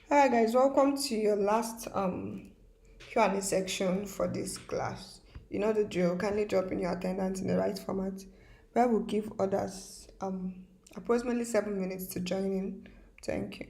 Hi guys, welcome to your last Q&A section for this class. You know the drill. Kindly drop in your attendance in the right format, where we'll give others approximately 7 minutes to join in. Thank you.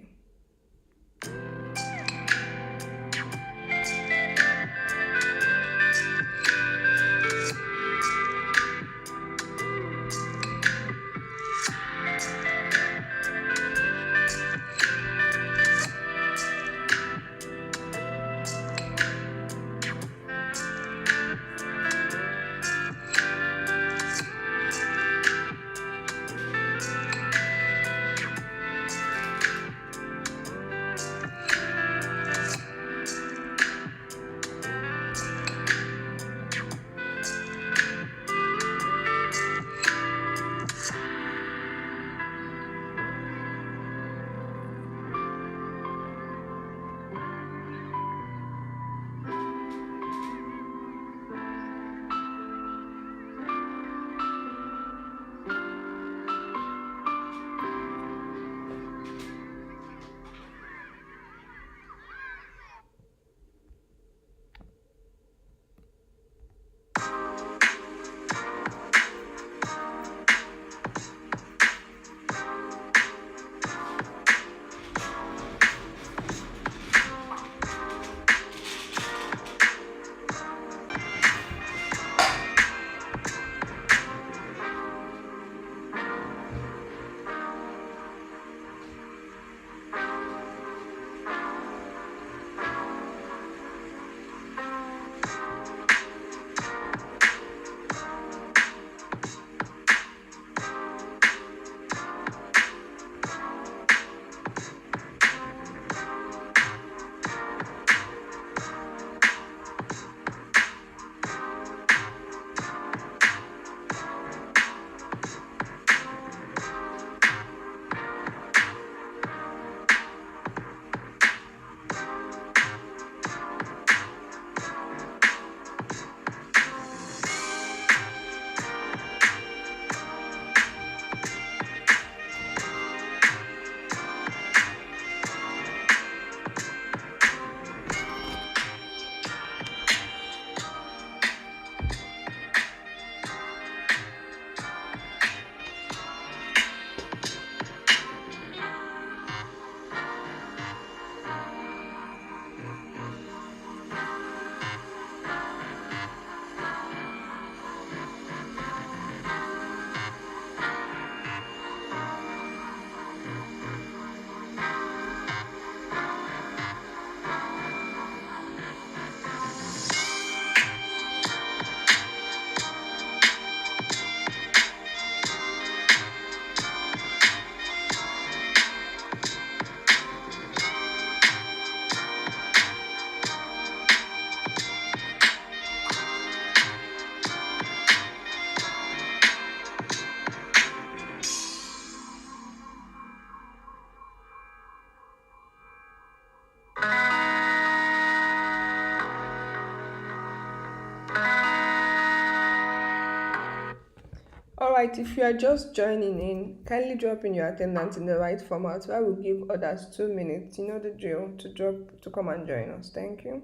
Alright, if you are just joining in, kindly drop in your attendance in the right format, where we'll give others 2 minutes. You know the drill to drop to come and join us. Thank you.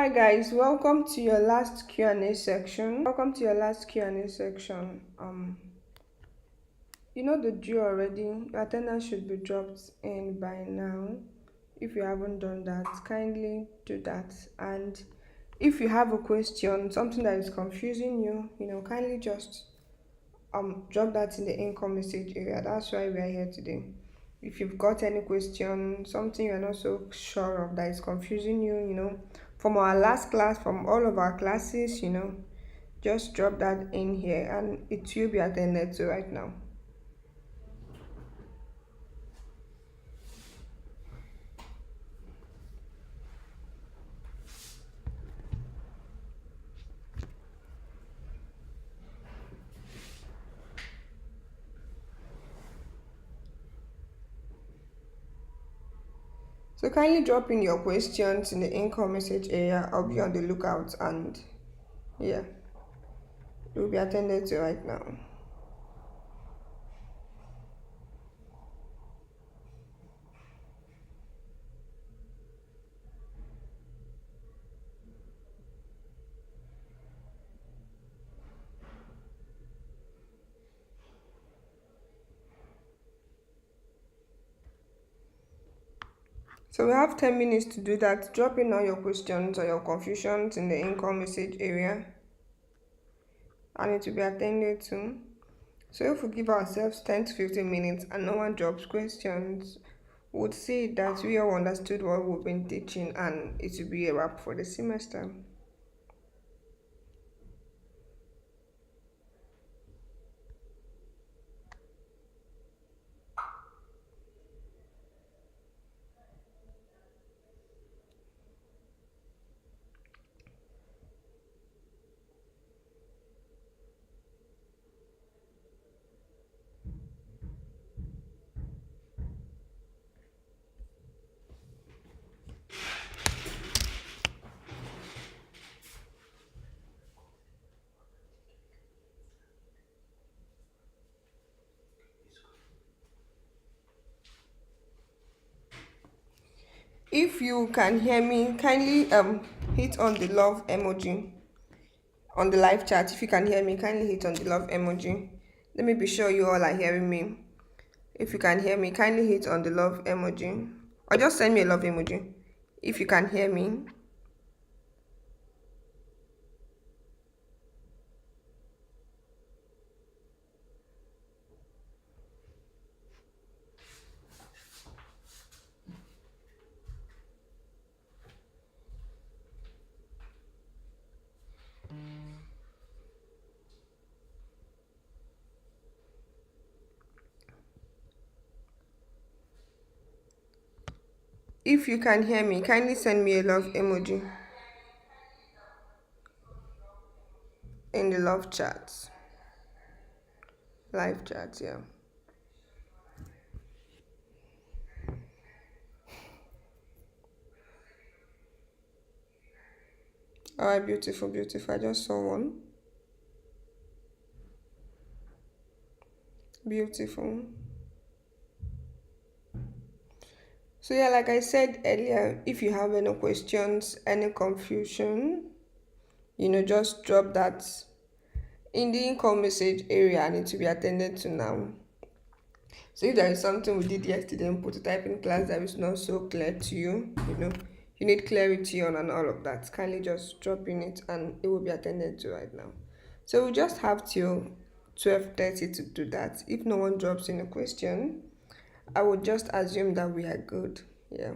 Hi guys, welcome to your last Q&A section. Welcome to your last Q&A section. You know the drill already. Your attendance should be dropped in by now. If you haven't done that, kindly do that. And if you have a question, something that is confusing you, kindly just drop that in the income message area. That's why we are here today. If you've got any question, something you're not so sure of that is confusing you, from our last class, from all of our classes, just drop that in here and it will be attended to right now. So kindly drop in your questions in the income message area. I'll be on the lookout and yeah, it will be attended to right now. So we have 10 minutes to do that. Drop in all your questions or your confusions in the income message area and it will be attended to. So if we give ourselves 10 to 15 minutes and no one drops questions, we would see that we all understood what we've been teaching and it will be a wrap for the semester. If you can hear me, kindly hit on the love emoji on the live chat. If you can hear me, kindly hit on the love emoji. Let me be sure you all are hearing me. If you can hear me, kindly hit on the love emoji or just send me a love emoji if you can hear me. If you can hear me, kindly send me a love emoji in the love chat, live chat, yeah. All right, beautiful, beautiful. I just saw one. Beautiful. So yeah, like I said earlier, if you have any questions, any confusion, just drop that in the income message area and it will be attended to now. So if there is something we did yesterday in prototyping class that is not so clear to you, you need clarity on and all of that, kindly just drop in it and it will be attended to right now. So we just have till 12:30 to do that. If no one drops in a question, I would just assume that we are good. Yeah.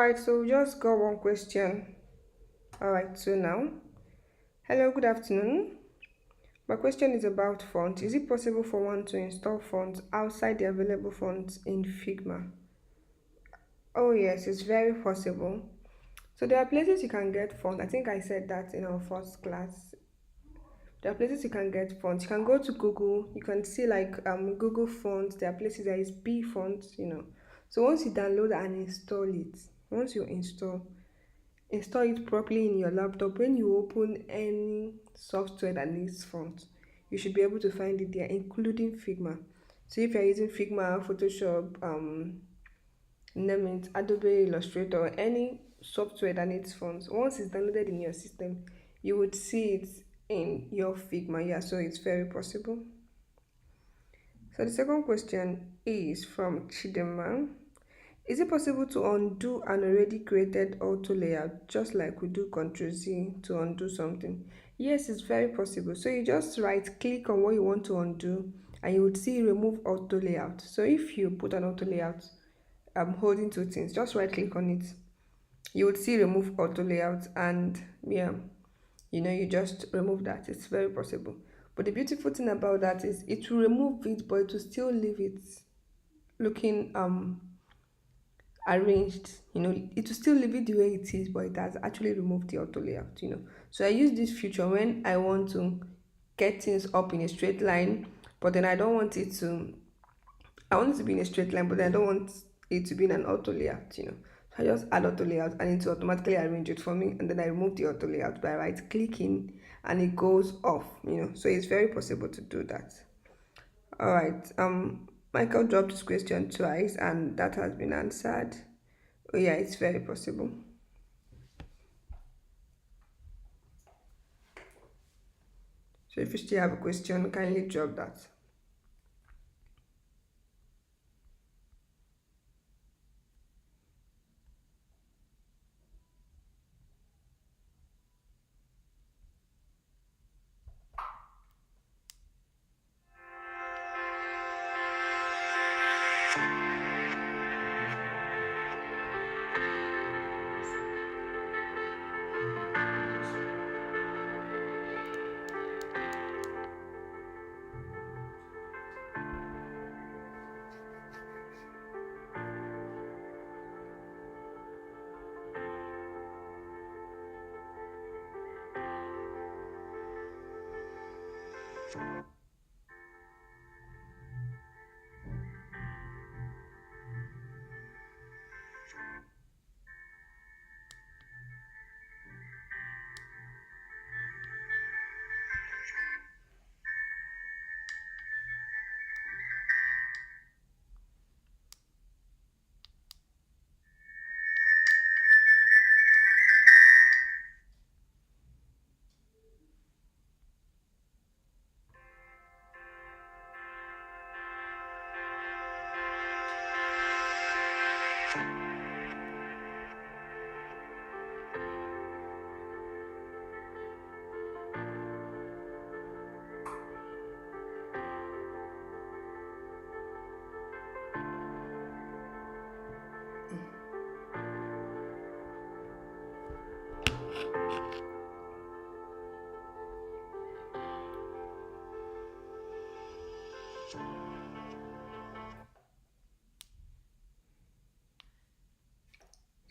Alright, so we just got one question. Alright, so now, hello, good afternoon. My question is about fonts. Is it possible for one to install fonts outside the available fonts in Figma? Oh, yes, it's very possible. So there are places you can get fonts. I think I said that in our first class. There are places you can get fonts. You can go to Google. You can see like Google fonts. There are places there is B fonts. So once you download and install it, once you install it properly in your laptop, when you open any software that needs font, you should be able to find it there, including Figma. So if you're using Figma, Photoshop, name it, Adobe Illustrator, or any software that needs fonts, once it's downloaded in your system, you would see it in your Figma. Yeah, so it's very possible. So the second question is from Chidema. Is it possible to undo an already created auto layout just like we do Ctrl Z to undo something? Yes, it's very possible. So you just right click on what you want to undo and you would see remove auto layout. So if you put an auto layout, I'm holding two things, just right click on it. You would see remove auto layout and yeah, you just remove that. It's very possible. But the beautiful thing about that is it will remove it, but it will still leave it looking arranged. It will still leave it the way it is, but it has actually removed the auto layout. So I use this feature when I want to get things up in a straight line, but then I want it to be in a straight line, but then I don't want it to be in an auto layout. So I just add auto layout and it will automatically arrange it for me, and then I remove the auto layout by right clicking and it goes off. So it's very possible to do that. All right. Michael dropped his question twice, and that has been answered. Oh yeah, it's very possible. So if you still have a question, kindly drop that.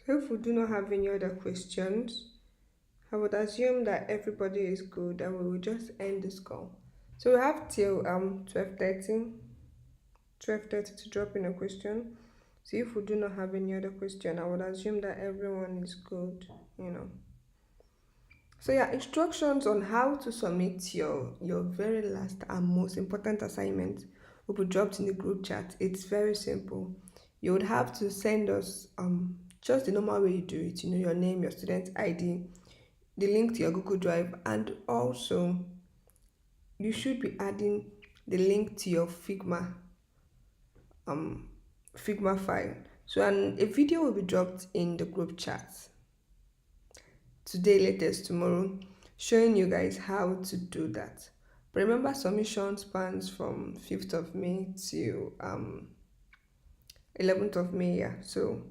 So if we do not have any other questions, I would assume that everybody is good and we will just end this call. So we have till 12:30 to drop in a question. So if we do not have any other question, I would assume that everyone is good. So yeah, instructions on how to submit your very last and most important assignment will be dropped in the group chat. It's very simple. You would have to send us just the normal way you do it, your name, your student ID, the link to your Google Drive, and also you should be adding the link to your um Figma file. So a video will be dropped in the group chat today, latest tomorrow, showing you guys how to do that. But remember, submission spans from 5th of May to 11th of May. Yeah, so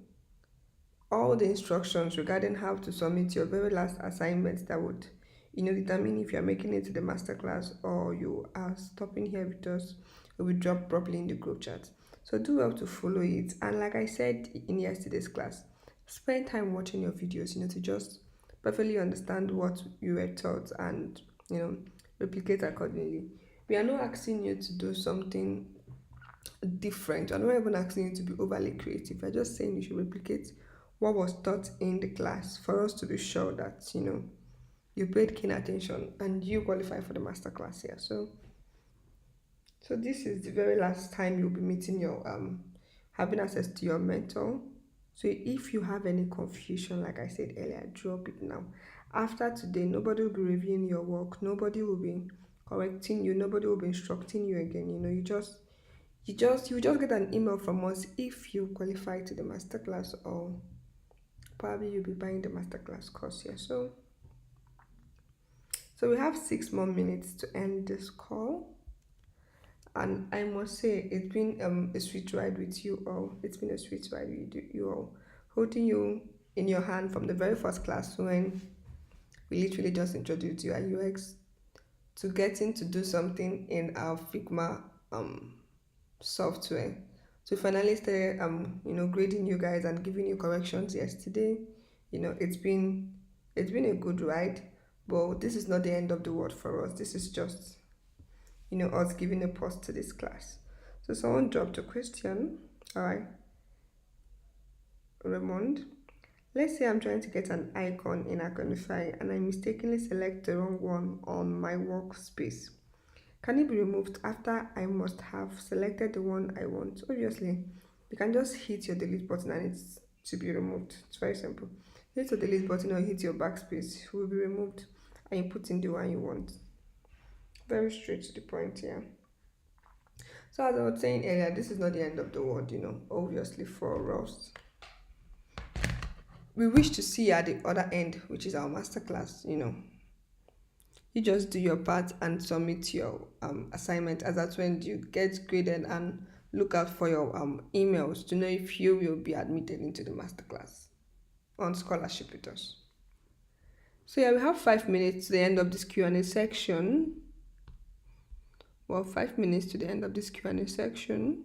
all the instructions regarding how to submit your very last assignment that would determine if you're making it to the masterclass or you are stopping here with us will be dropped properly in the group chat. So do well to follow it. And like I said in yesterday's class, spend time watching your videos, to just perfectly understand what you were taught and replicate accordingly. We are not asking you to do something different. I'm not even asking you to be overly creative. We're just saying you should replicate what was taught in the class for us to be sure that you paid keen attention and you qualify for the master class here. So this is the very last time you'll be meeting your having access to your mentor. So if you have any confusion, like I said earlier, drop it now. After today, nobody will be reviewing your work, nobody will be correcting you, nobody will be instructing you again. You just get an email from us if you qualify to the masterclass, or probably you'll be buying the masterclass course here. So we have 6 more minutes to end this call. And I must say, it's been a sweet ride with you all. It's been a sweet ride with you all. Holding you in your hand from the very first class when we literally just introduced you at UX to getting to do something in our Figma software. So finally started grading you guys and giving you corrections yesterday. It's been a good ride, but this is not the end of the world for us. This is just us giving a pause to this class. So someone dropped a question. All right, Raymond. Let's say I'm trying to get an icon in Iconify and I mistakenly select the wrong one on my workspace. Can it be removed after I must have selected the one I want? Obviously, you can just hit your delete button and it's to be removed. It's very simple. Hit your delete button or hit your backspace, it will be removed and you put in the one you want. Very straight to the point here. So as I was saying earlier, this is not the end of the world, obviously for us. We wish to see you at the other end, which is our masterclass. You just do your part and submit your assignment. As that's when you get graded, and look out for your emails to know if you will be admitted into the masterclass on scholarship with us. So yeah, we have 5 minutes to the end of this Q&A section. Well, 5 minutes to the end of this Q&A section.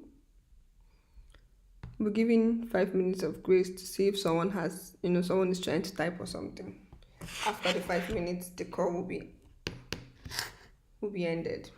We're giving 5 minutes of grace to see if someone is trying to type or something. After the 5 minutes, the call will be ended.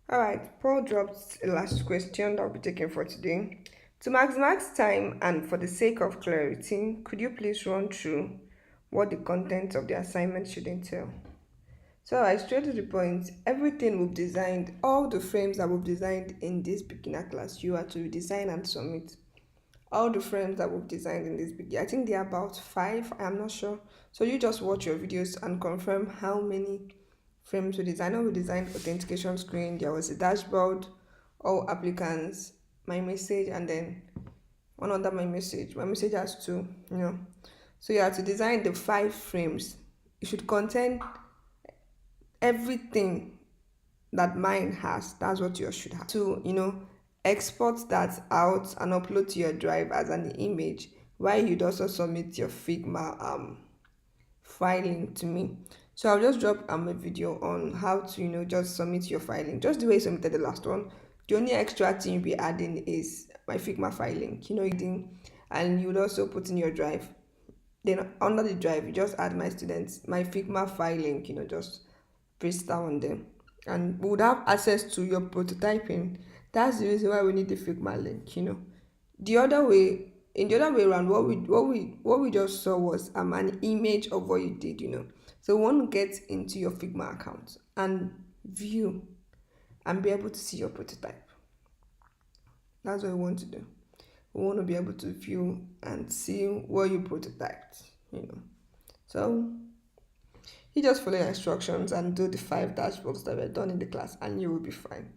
All right, Paul dropped a last question that will be taken for today. To maximize time and for the sake of clarity, could you please run through what the content of the assignment should entail? So I straight to the point. Everything we've designed, all the frames that we've designed in this beginner class, you are to design and submit. All the frames that we've designed in this beginner, I think there are about five. I'm not sure. So you just watch your videos and confirm how many frames we designed. I know we designed authentication screen. There was a dashboard, all applicants, my message, and then one under my message. My message has two. So you have to design the five frames. It should contain everything that mine has. That's what yours should have. To export that out and upload to your drive as an image, while you'd also submit your Figma filing to me. So I'll just drop a video on how to just submit your filing, just the way you submitted the last one. The only extra thing you'll be adding is my Figma filing, and you would also put in your drive. Then under the drive, you just add my students, my Figma file link, just paste that on them. And we would have access to your prototyping. That's the reason why we need the Figma link. The other way, in the other way around, what we just saw was an image of what you did. So we want to get into your Figma account and view and be able to see your prototype. That's what we want to do. We want to be able to view and see what you prototyped. So you just follow your instructions and do the five dashboards that were done in the class, and you will be fine.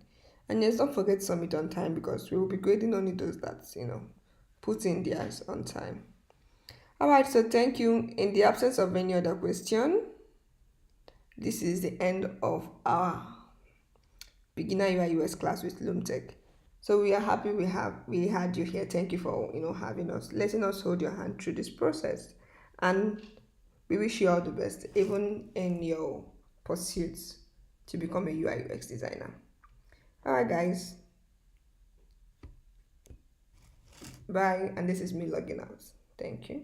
And yes, don't forget to submit on time, because we will be grading only those that put in theirs on time. Alright, so thank you. In the absence of any other question, this is the end of our beginner UI UX class with Lumtech. So we are happy we had you here. Thank you for having us, letting us hold your hand through this process, and we wish you all the best, even in your pursuits to become a UI UX designer. All right, guys, bye. And this is me logging out. Thank you.